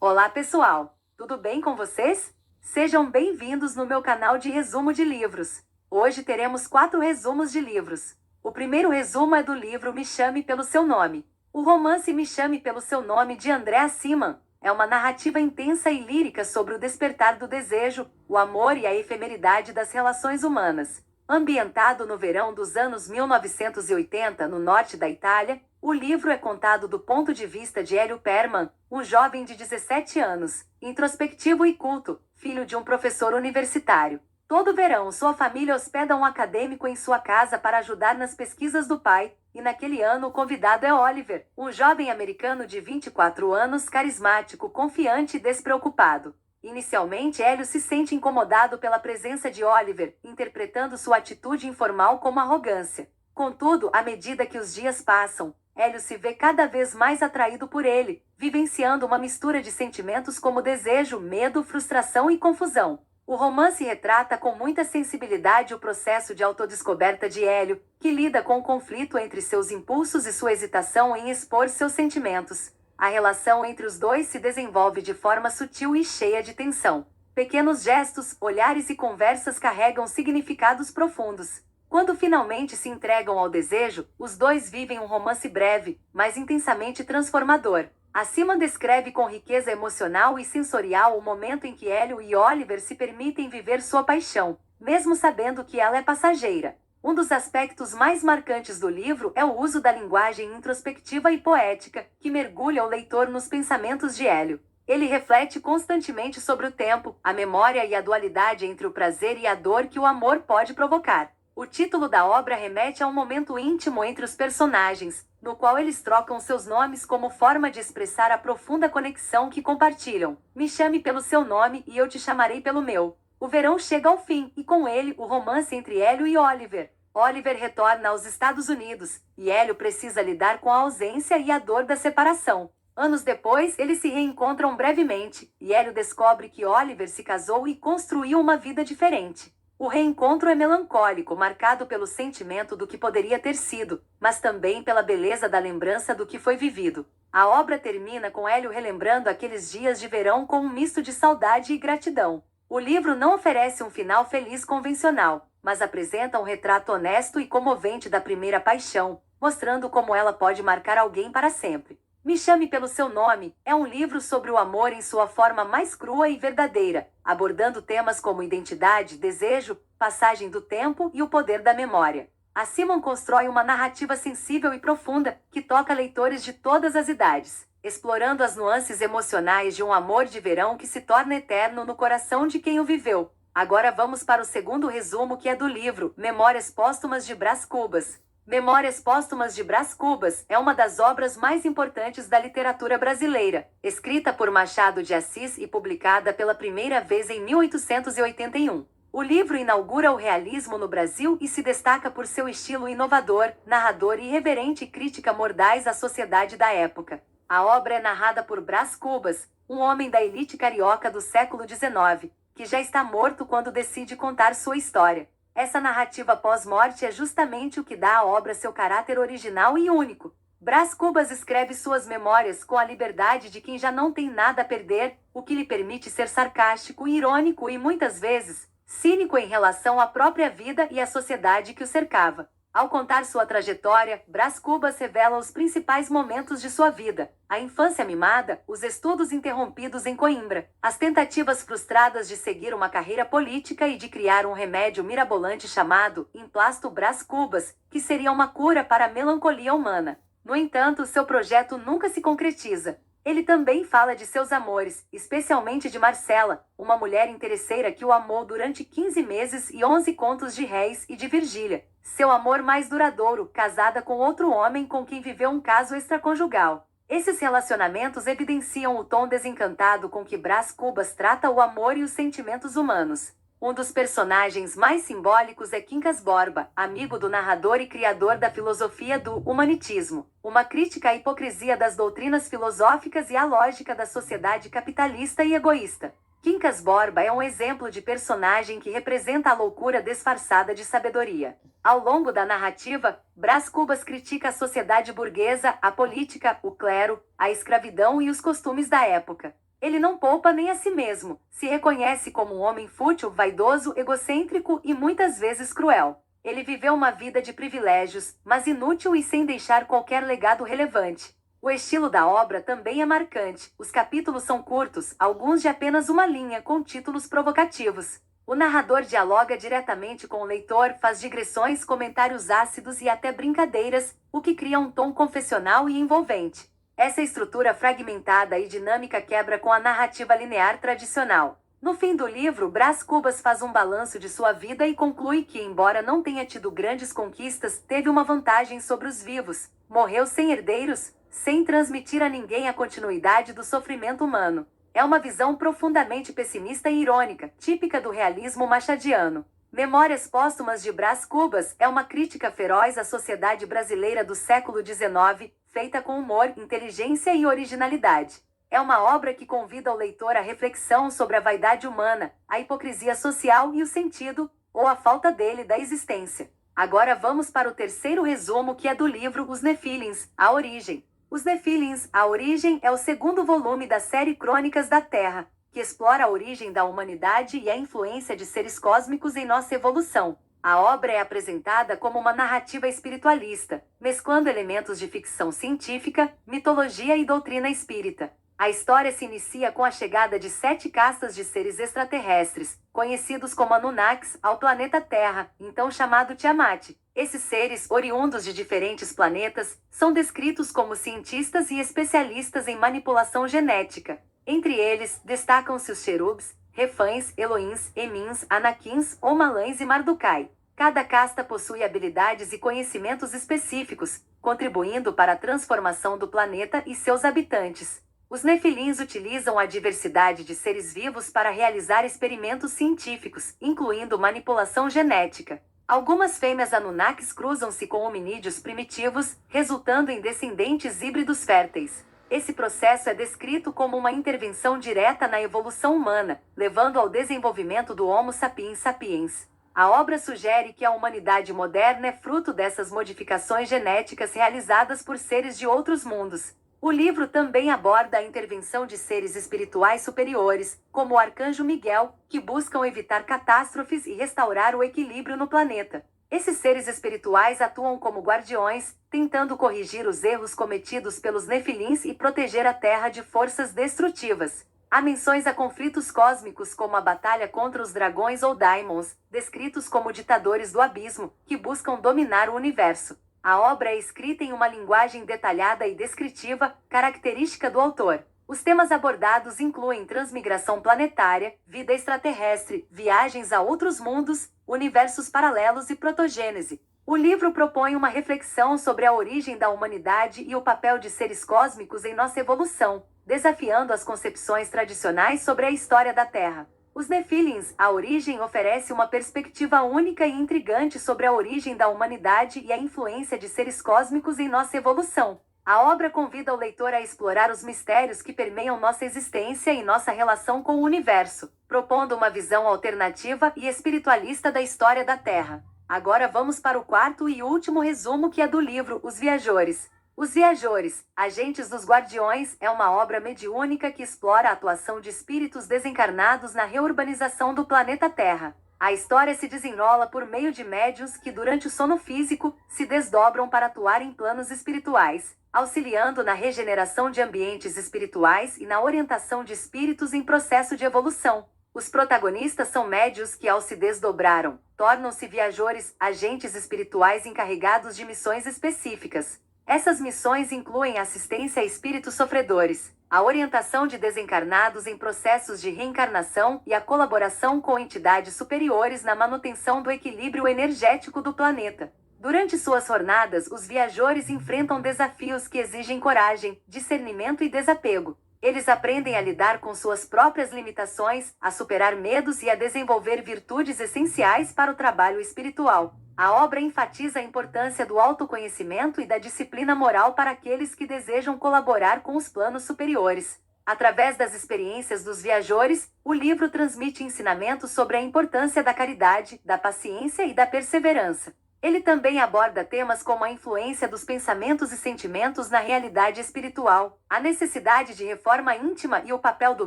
Olá, pessoal! Tudo bem com vocês? Sejam bem-vindos no meu canal de resumo de livros. Hoje teremos 4 resumos de livros. O primeiro resumo é do livro Me Chame Pelo Seu Nome. O romance Me Chame Pelo Seu Nome de Andrea Simon é uma narrativa intensa e lírica sobre o despertar do desejo, o amor e a efemeridade das relações humanas. Ambientado no verão dos anos 1980 no norte da Itália, o livro é contado do ponto de vista de Hélio Perman, um jovem de 17 anos, introspectivo e culto, filho de um professor universitário. Todo verão, sua família hospeda um acadêmico em sua casa para ajudar nas pesquisas do pai, e naquele ano o convidado é Oliver, um jovem americano de 24 anos, carismático, confiante e despreocupado. Inicialmente, Hélio se sente incomodado pela presença de Oliver, interpretando sua atitude informal como arrogância. Contudo, à medida que os dias passam, Hélio se vê cada vez mais atraído por ele, vivenciando uma mistura de sentimentos como desejo, medo, frustração e confusão. O romance retrata com muita sensibilidade o processo de autodescoberta de Hélio, que lida com o conflito entre seus impulsos e sua hesitação em expor seus sentimentos. A relação entre os dois se desenvolve de forma sutil e cheia de tensão. Pequenos gestos, olhares e conversas carregam significados profundos. Quando finalmente se entregam ao desejo, os dois vivem um romance breve, mas intensamente transformador. Acima descreve com riqueza emocional e sensorial o momento em que Hélio e Oliver se permitem viver sua paixão, mesmo sabendo que ela é passageira. Um dos aspectos mais marcantes do livro é o uso da linguagem introspectiva e poética, que mergulha o leitor nos pensamentos de Hélio. Ele reflete constantemente sobre o tempo, a memória e a dualidade entre o prazer e a dor que o amor pode provocar. O título da obra remete a um momento íntimo entre os personagens, no qual eles trocam seus nomes como forma de expressar a profunda conexão que compartilham. Me chame pelo seu nome e eu te chamarei pelo meu. O verão chega ao fim, e com ele, o romance entre Hélio e Oliver. Oliver retorna aos Estados Unidos, e Hélio precisa lidar com a ausência e a dor da separação. Anos depois, eles se reencontram brevemente, e Hélio descobre que Oliver se casou e construiu uma vida diferente. O reencontro é melancólico, marcado pelo sentimento do que poderia ter sido, mas também pela beleza da lembrança do que foi vivido. A obra termina com Hélio relembrando aqueles dias de verão com um misto de saudade e gratidão. O livro não oferece um final feliz convencional, mas apresenta um retrato honesto e comovente da primeira paixão, mostrando como ela pode marcar alguém para sempre. Me Chame Pelo Seu Nome é um livro sobre o amor em sua forma mais crua e verdadeira, abordando temas como identidade, desejo, passagem do tempo e o poder da memória. A Simon constrói uma narrativa sensível e profunda, que toca leitores de todas as idades, explorando as nuances emocionais de um amor de verão que se torna eterno no coração de quem o viveu. Agora vamos para o segundo resumo, que é do livro Memórias Póstumas de Brás Cubas. Memórias Póstumas de Brás Cubas é uma das obras mais importantes da literatura brasileira, escrita por Machado de Assis e publicada pela primeira vez em 1881. O livro inaugura o realismo no Brasil e se destaca por seu estilo inovador, narrador e irreverente crítica mordaz à sociedade da época. A obra é narrada por Brás Cubas, um homem da elite carioca do século XIX, que já está morto quando decide contar sua história. Essa narrativa pós-morte é justamente o que dá à obra seu caráter original e único. Brás Cubas escreve suas memórias com a liberdade de quem já não tem nada a perder, o que lhe permite ser sarcástico, irônico e, muitas vezes, cínico em relação à própria vida e à sociedade que o cercava. Ao contar sua trajetória, Brás Cubas revela os principais momentos de sua vida: a infância mimada, os estudos interrompidos em Coimbra, as tentativas frustradas de seguir uma carreira política e de criar um remédio mirabolante chamado Emplasto Brás Cubas, que seria uma cura para a melancolia humana. No entanto, seu projeto nunca se concretiza. Ele também fala de seus amores, especialmente de Marcela, uma mulher interesseira que o amou durante 15 meses e 11 contos de réis, e de Virgília, seu amor mais duradouro, casada com outro homem com quem viveu um caso extraconjugal. Esses relacionamentos evidenciam o tom desencantado com que Brás Cubas trata o amor e os sentimentos humanos. Um dos personagens mais simbólicos é Quincas Borba, amigo do narrador e criador da filosofia do humanitismo, uma crítica à hipocrisia das doutrinas filosóficas e à lógica da sociedade capitalista e egoísta. Quincas Borba é um exemplo de personagem que representa a loucura disfarçada de sabedoria. Ao longo da narrativa, Brás Cubas critica a sociedade burguesa, a política, o clero, a escravidão e os costumes da época. Ele não poupa nem a si mesmo, se reconhece como um homem fútil, vaidoso, egocêntrico e muitas vezes cruel. Ele viveu uma vida de privilégios, mas inútil e sem deixar qualquer legado relevante. O estilo da obra também é marcante. Os capítulos são curtos, alguns de apenas uma linha, com títulos provocativos. O narrador dialoga diretamente com o leitor, faz digressões, comentários ácidos e até brincadeiras, o que cria um tom confessional e envolvente. Essa estrutura fragmentada e dinâmica quebra com a narrativa linear tradicional. No fim do livro, Brás Cubas faz um balanço de sua vida e conclui que, embora não tenha tido grandes conquistas, teve uma vantagem sobre os vivos: morreu sem herdeiros, sem transmitir a ninguém a continuidade do sofrimento humano. É uma visão profundamente pessimista e irônica, típica do realismo machadiano. Memórias Póstumas de Brás Cubas é uma crítica feroz à sociedade brasileira do século XIX, feita com humor, inteligência e originalidade. É uma obra que convida o leitor à reflexão sobre a vaidade humana, a hipocrisia social e o sentido, ou a falta dele, da existência. Agora vamos para o terceiro resumo, que é do livro Os Nefilins, A Origem. Os Nefilins, A Origem é o segundo volume da série Crônicas da Terra, que explora a origem da humanidade e a influência de seres cósmicos em nossa evolução. A obra é apresentada como uma narrativa espiritualista, mesclando elementos de ficção científica, mitologia e doutrina espírita. A história se inicia com a chegada de 7 castas de seres extraterrestres, conhecidos como Anunnakis, ao planeta Terra, então chamado Tiamat. Esses seres, oriundos de diferentes planetas, são descritos como cientistas e especialistas em manipulação genética. Entre eles, destacam-se os Cherubs, Refães, Elohims, Emins, Anakins, Omalães e Mardukai. Cada casta possui habilidades e conhecimentos específicos, contribuindo para a transformação do planeta e seus habitantes. Os Nefilins utilizam a diversidade de seres vivos para realizar experimentos científicos, incluindo manipulação genética. Algumas fêmeas Anunnakis cruzam-se com hominídeos primitivos, resultando em descendentes híbridos férteis. Esse processo é descrito como uma intervenção direta na evolução humana, levando ao desenvolvimento do Homo sapiens sapiens. A obra sugere que a humanidade moderna é fruto dessas modificações genéticas realizadas por seres de outros mundos. O livro também aborda a intervenção de seres espirituais superiores, como o Arcanjo Miguel, que buscam evitar catástrofes e restaurar o equilíbrio no planeta. Esses seres espirituais atuam como guardiões, tentando corrigir os erros cometidos pelos Nefilins e proteger a Terra de forças destrutivas. Há menções a conflitos cósmicos, como a batalha contra os dragões ou daimons, descritos como ditadores do abismo, que buscam dominar o universo. A obra é escrita em uma linguagem detalhada e descritiva, característica do autor. Os temas abordados incluem transmigração planetária, vida extraterrestre, viagens a outros mundos, universos paralelos e protogênese. O livro propõe uma reflexão sobre a origem da humanidade e o papel de seres cósmicos em nossa evolução, desafiando as concepções tradicionais sobre a história da Terra. Os Nefilins, A Origem, oferece uma perspectiva única e intrigante sobre a origem da humanidade e a influência de seres cósmicos em nossa evolução. A obra convida o leitor a explorar os mistérios que permeiam nossa existência e nossa relação com o universo, propondo uma visão alternativa e espiritualista da história da Terra. Agora vamos para o quarto e último resumo, que é do livro Os Viajores. Os Viajores, Agentes dos Guardiões, é uma obra mediúnica que explora a atuação de espíritos desencarnados na reurbanização do planeta Terra. A história se desenrola por meio de médiuns que, durante o sono físico, se desdobram para atuar em planos espirituais, auxiliando na regeneração de ambientes espirituais e na orientação de espíritos em processo de evolução. Os protagonistas são médiuns que, ao se desdobraram, tornam-se viajores, agentes espirituais encarregados de missões específicas. Essas missões incluem assistência a espíritos sofredores, a orientação de desencarnados em processos de reencarnação e a colaboração com entidades superiores na manutenção do equilíbrio energético do planeta. Durante suas jornadas, os viajores enfrentam desafios que exigem coragem, discernimento e desapego. Eles aprendem a lidar com suas próprias limitações, a superar medos e a desenvolver virtudes essenciais para o trabalho espiritual. A obra enfatiza a importância do autoconhecimento e da disciplina moral para aqueles que desejam colaborar com os planos superiores. Através das experiências dos viajores, o livro transmite ensinamentos sobre a importância da caridade, da paciência e da perseverança. Ele também aborda temas como a influência dos pensamentos e sentimentos na realidade espiritual, a necessidade de reforma íntima e o papel do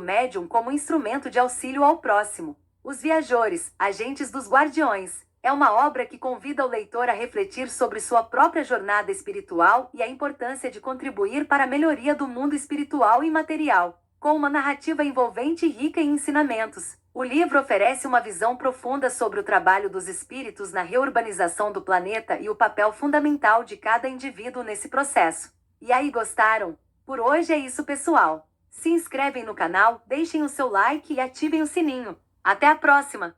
médium como instrumento de auxílio ao próximo. Os Viajores, Agentes dos Guardiões, é uma obra que convida o leitor a refletir sobre sua própria jornada espiritual e a importância de contribuir para a melhoria do mundo espiritual e material. Com uma narrativa envolvente e rica em ensinamentos, o livro oferece uma visão profunda sobre o trabalho dos espíritos na reurbanização do planeta e o papel fundamental de cada indivíduo nesse processo. E aí, gostaram? Por hoje é isso, pessoal. Se inscrevem no canal, deixem o seu like e ativem o sininho. Até a próxima!